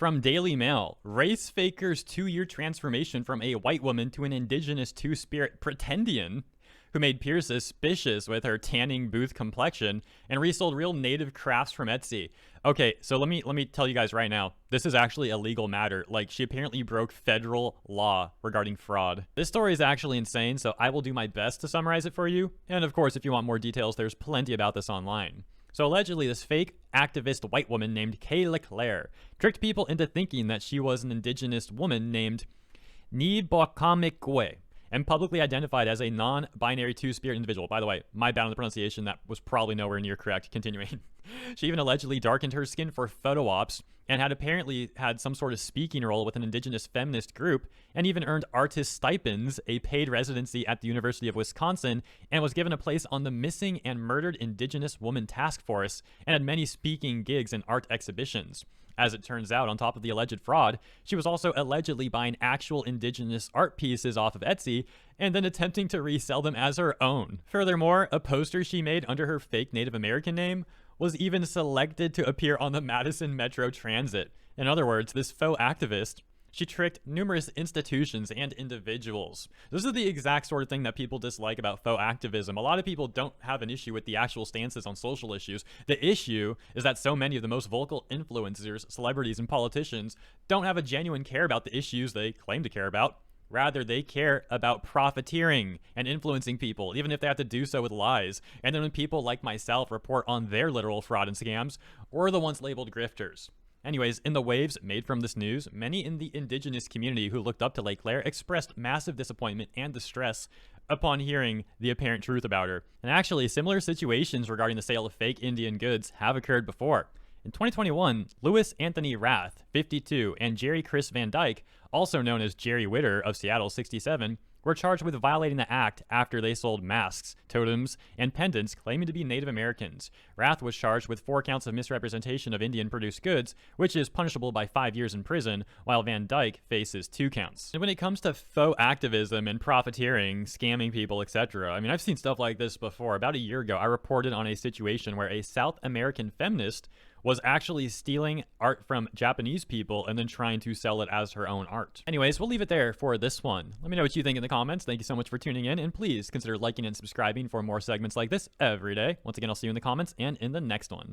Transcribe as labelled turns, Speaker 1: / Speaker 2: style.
Speaker 1: From Daily Mail, race faker's 2-year transformation from a white woman to an indigenous two-spirit pretendian who made peers suspicious with her tanning booth complexion and resold real native crafts from Etsy. Okay, so let me tell you guys right now, this is actually a legal matter. Like, she apparently broke federal law regarding fraud. This story is actually insane, so I will do my best to summarize it for you. And of course, if you want more details, there's plenty about this online. So allegedly, this fake activist white woman named Kay Leclerc tricked people into thinking that she was an indigenous woman named Nibokamikwe and publicly identified as a non-binary two-spirit individual. By the way, my bad on the pronunciation, that was probably nowhere near correct. Continuing. She even allegedly darkened her skin for photo ops and had apparently had some sort of speaking role with an indigenous feminist group and even earned artist stipends, a paid residency at the University of Wisconsin, and was given a place on the Missing and Murdered Indigenous Woman Task Force and had many speaking gigs and art exhibitions. As it turns out, on top of the alleged fraud, she was also allegedly buying actual indigenous art pieces off of Etsy and then attempting to resell them as her own. Furthermore, a poster she made under her fake Native American name was even selected to appear on the Madison Metro Transit. In other words, this faux activist, she tricked numerous institutions and individuals. This is the exact sort of thing that people dislike about faux activism. A lot of people don't have an issue with the actual stances on social issues. The issue is that so many of the most vocal influencers, celebrities, and politicians don't have a genuine care about the issues they claim to care about. Rather, they care about profiteering and influencing people, even if they have to do so with lies. And then when people like myself report on their literal fraud and scams, we're the ones labeled grifters. Anyways, in the waves made from this news, many in the indigenous community who looked up to Leclerc expressed massive disappointment and distress upon hearing the apparent truth about her. And actually, similar situations regarding the sale of fake Indian goods have occurred before. In 2021, Louis Anthony Rath, 52, and Jerry Chris Van Dyke, also known as Jerry Witter of Seattle, 67, were charged with violating the act after they sold masks, totems, and pendants claiming to be Native Americans. Rath was charged with 4 counts of misrepresentation of Indian-produced goods, which is punishable by 5 years in prison, while Van Dyke faces 2 counts. And when it comes to faux activism and profiteering, scamming people, etc., I mean, I've seen stuff like this before. About a year ago, I reported on a situation where a South American feminist was actually stealing art from Japanese people and then trying to sell it as her own art. Anyways, we'll leave it there for this one. Let me know what you think in the comments. Thank you so much for tuning in, and please consider liking and subscribing for more segments like this every day. Once again, I'll see you in the comments and in the next one.